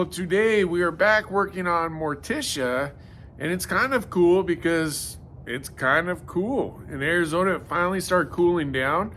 So today we are back working on Morticia, and it's kind of cool because it's kind of cool. In Arizona, it finally started cooling down,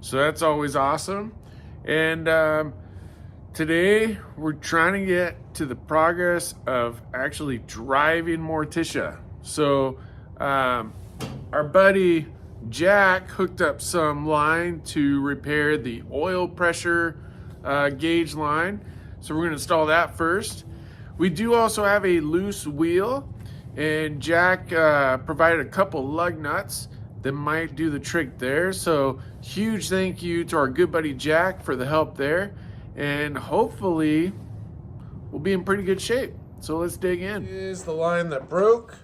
so that's always awesome. And today we're trying to get to the progress of actually driving Morticia. So our buddy Jack hooked up some line to repair the oil pressure gauge line. So we're going to install that first. We do also have a loose wheel, and Jack provided a couple lug nuts that might do the trick there. So huge thank you to our good buddy Jack for the help there, and hopefully we'll be in pretty good shape. So let's dig in. Here's the line that broke.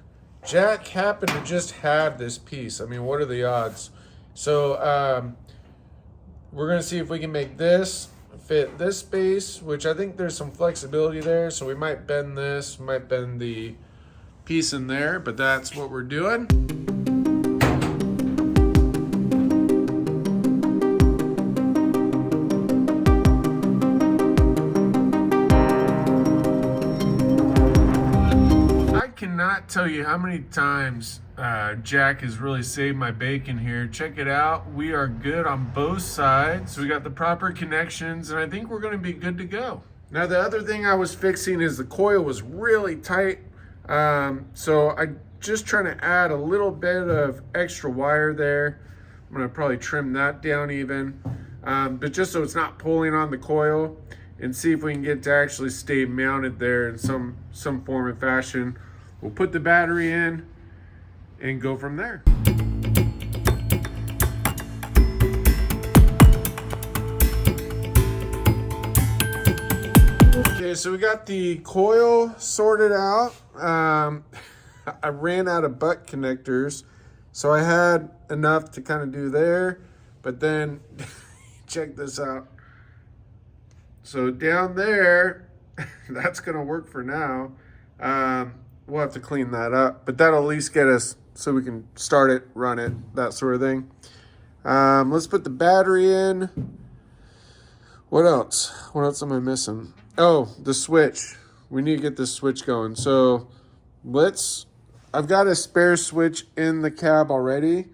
Jack happened to just have this piece. I mean, what are the odds? So we're gonna see if we can make this fit this space, which I think there's some flexibility there. So we might bend this, might bend the piece in there, but that's what we're doing. Cannot tell you how many times Jack has really saved my bacon here. Check it out. We are good on both sides. We got the proper connections, and I think we're going to be good to go. Now, the other thing I was fixing is the coil was really tight. So I just trying to add a little bit of extra wire there. I'm going to probably trim that down even, but just so it's not pulling on the coil, and see if we can get to actually stay mounted there in some form and fashion. We'll put the battery in and go from there. Okay, so we got the coil sorted out. I ran out of butt connectors, so I had enough to kind of do there, but then check this out. So down there, that's gonna work for now. We'll have to clean that up, but that'll at least get us so we can start it, run it, that sort of thing. Let's put the battery in. What else? What else am I missing? Oh, the switch. We need to get this switch going. So I've got a spare switch in the cab already.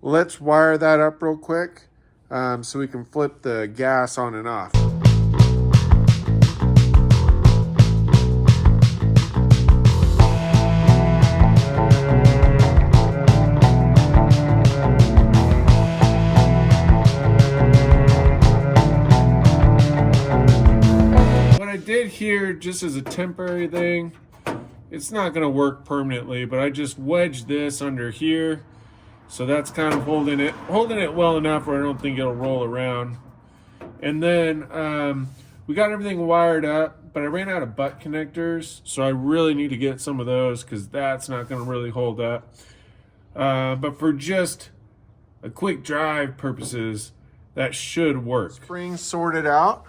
Let's wire that up real quick so we can flip the gas on and off. Here just as a temporary thing, it's not going to work permanently, but I just wedged this under here, so that's kind of holding it well enough where I don't think it'll roll around. And then we got everything wired up, but I ran out of butt connectors, so I really need to get some of those because that's not going to really hold up. But for just a quick drive purposes, that should work. Spring sorted out.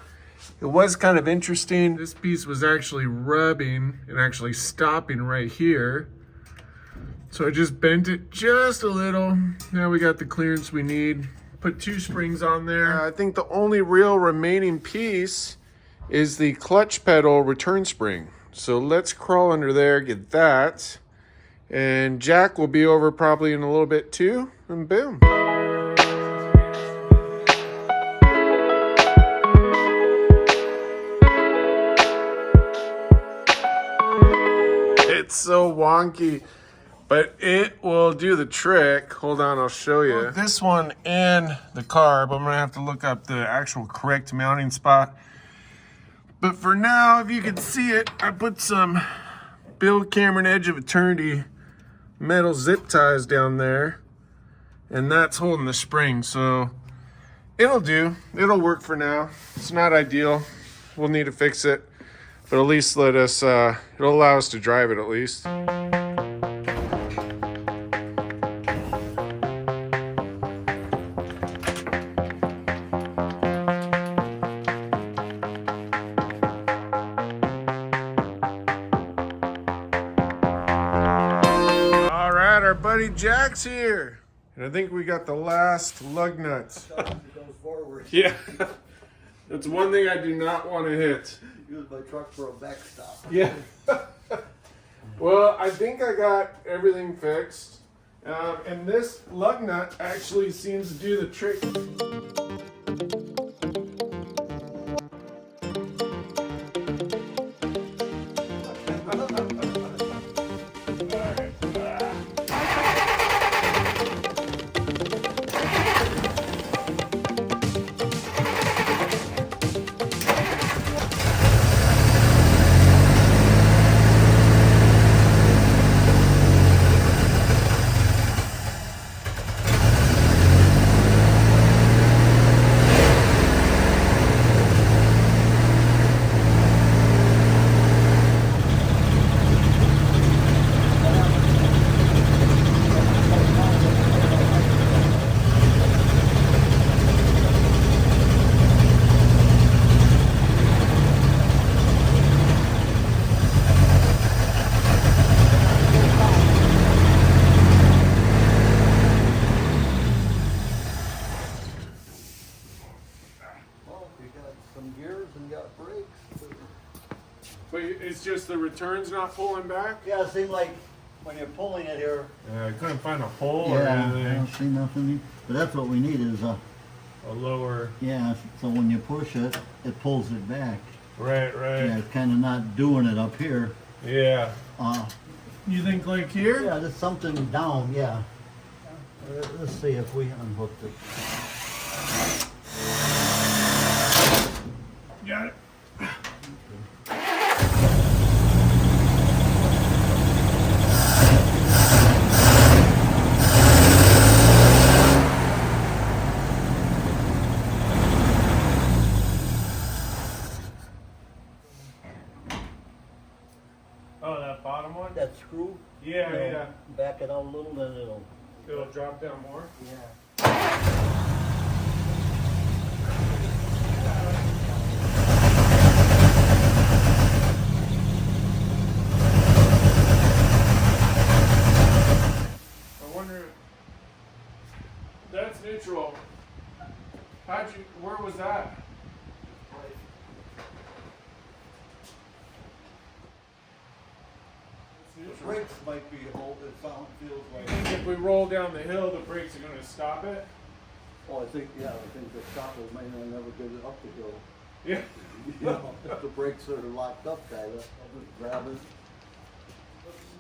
It was kind of interesting. This piece was actually rubbing and actually stopping right here. So I just bent it just a little. Now we got the clearance we need. Put 2 springs on there. I think the only real remaining piece is the clutch pedal return spring. So let's crawl under there, get that. And Jack will be over probably in a little bit too, and boom. It's so wonky, but it will do the trick. Hold on, I'll show you. This one and the carb, I'm gonna have to look up the actual correct mounting spot. But for now, if you can see it, I put some Bill Cameron Edge of Eternity metal zip ties down there, and that's holding the spring, so it'll do. It'll work for now. It's not ideal. We'll need to fix it. But at least let us, it'll allow us to drive it at least. All right, our buddy Jack's here. And I think we got the last lug nuts. Goes forward. Yeah. That's one thing I do not want to hit. use my truck for a backstop. Yeah. Well, I think I got everything fixed. And this lug nut actually seems to do the trick. But it's just the return's not pulling back? Yeah, it seemed like when you're pulling it here. Yeah, I couldn't find a hole or Yeah, I anything. don't see nothing. But that's what we need is A lower. yeah, so when you push it, it pulls it back. Right. Yeah, it's kind of not doing it up here. Yeah. Uh, You think like here? yeah, there's something down, yeah. Let's see if we unhooked it. Got it. Oh, that bottom one? That screw? Yeah, you know, yeah. Back it out a little, then It'll drop down more? yeah. I wonder. That's neutral. Where was that? The brakes might be old, it feels I like. think if we roll down the hill, the brakes are going to stop it. Oh, I think the stopper may not never get it up the hill. Yeah. You know, if the brakes are locked up, guy, I'll just grab it.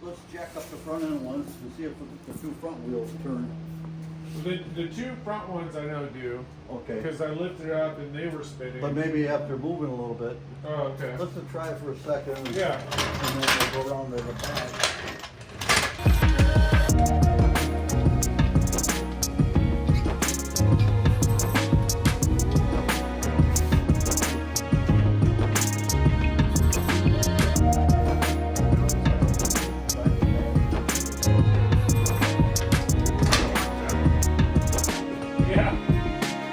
Let's jack up the front end ones to see if the two front wheels turn. The two front ones I know do. Okay. Because I lifted it up and they were spinning. But maybe after moving a little bit. Oh, okay. Let's just try it for a second. Yeah. And then we'll go around to the back.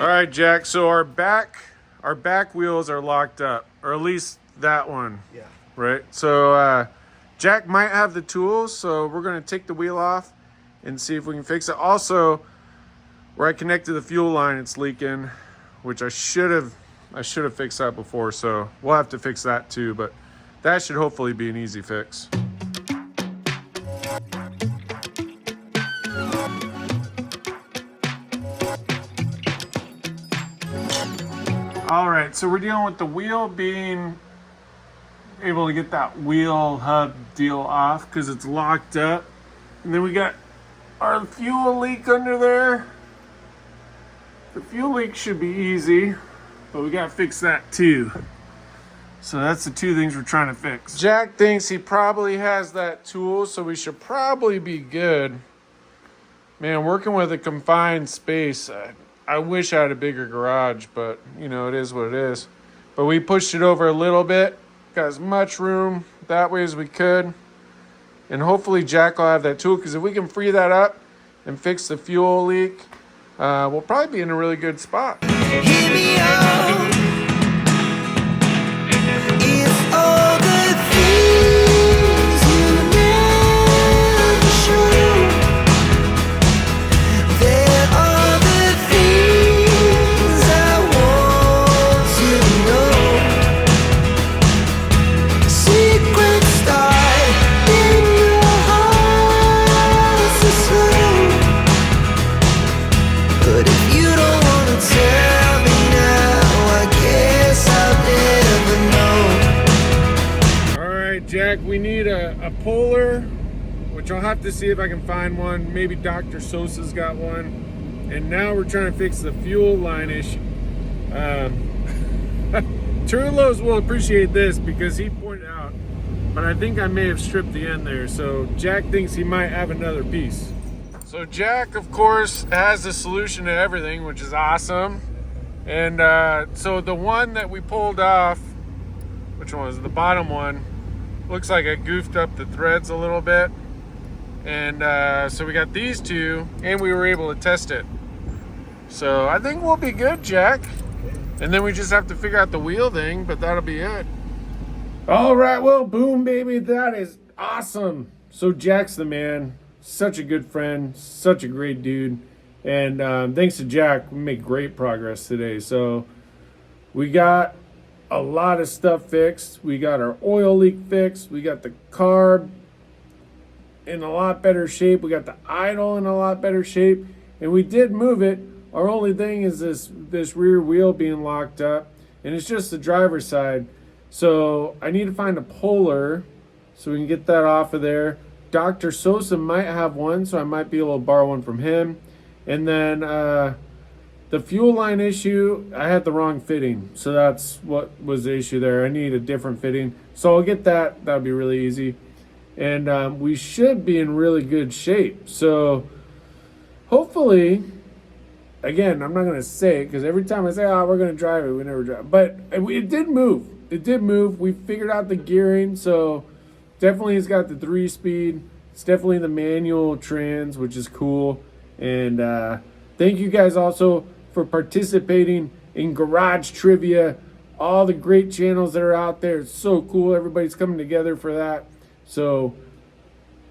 All right, Jack. So our back wheels are locked up, or at least that one. Yeah. Right. So Jack might have the tools, so we're gonna take the wheel off and see if we can fix it. Also, where I connected the fuel line, it's leaking, which I should have fixed that before. So we'll have to fix that too. But that should hopefully be an easy fix. All right, so we're dealing with the wheel being able to get that wheel hub deal off because it's locked up. And then we got our fuel leak under there. The fuel leak should be easy, but we gotta fix that too. So that's the two things we're trying to fix. Jack thinks he probably has that tool, so we should probably be good. Man, working with a confined space, I wish I had a bigger garage, but you know, it is what it is. But we pushed it over a little bit, got as much room that way as we could. And hopefully Jack will have that tool, because if we can free that up and fix the fuel leak, we'll probably be in a really good spot. Hear me out. If all the things you never show, there are the things I want to know. a Polar, which I'll have to see if I can find one. Maybe Dr. Sosa's got one. And now we're trying to fix the fuel line issue. Trulos will appreciate this because he pointed out, but I think I may have stripped the end there. So Jack thinks he might have another piece. So Jack, of course, has the solution to everything, which is awesome. And so the one that we pulled off, which one was it? The bottom one, looks like I goofed up the threads a little bit. And so we got these two, and we were able to test it. So I think we'll be good, Jack. And then we just have to figure out the wheel thing, but that'll be it. All right, well, boom, baby. That is awesome. So Jack's the man. Such a good friend. Such a great dude. And thanks to Jack, we make great progress today. So we got a lot of stuff fixed. We got our oil leak fixed. We got the carb in a lot better shape. We got the idle in a lot better shape. And we did move it. Our only thing is this rear wheel being locked up, and it's just the driver's side. So I need to find a Polar so we can get that off of there. Dr. Sosa might have one, so I might be able to borrow one from him. And then the fuel line issue, I had the wrong fitting. So that's what was the issue there. I need a different fitting. So I'll get that. That'll be really easy. And we should be in really good shape. So hopefully... Again, I'm not going to say it because every time I say, oh, we're going to drive it, we never drive. But it did move. It did move. We figured out the gearing. So definitely it's got the 3-speed. It's definitely the manual trans, which is cool. And thank you guys also for participating in Garage Trivia. All the great channels that are out there. It's so cool. Everybody's coming together for that. So,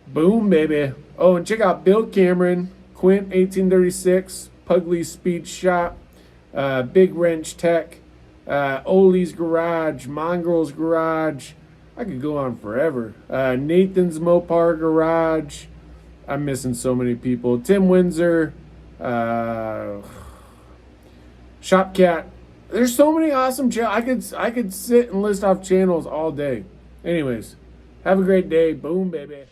boom, baby. Oh, and check out Bill Cameron, Quint 1836. Pugly Speed Shop, Big Wrench Tech, Oli's Garage, Mongrel's Garage. I could go on forever. Nathan's Mopar Garage. I'm missing so many people. Tim Windsor, Shopcat. There's so many awesome channels. I could sit and list off channels all day. Anyways, have a great day. Boom, baby.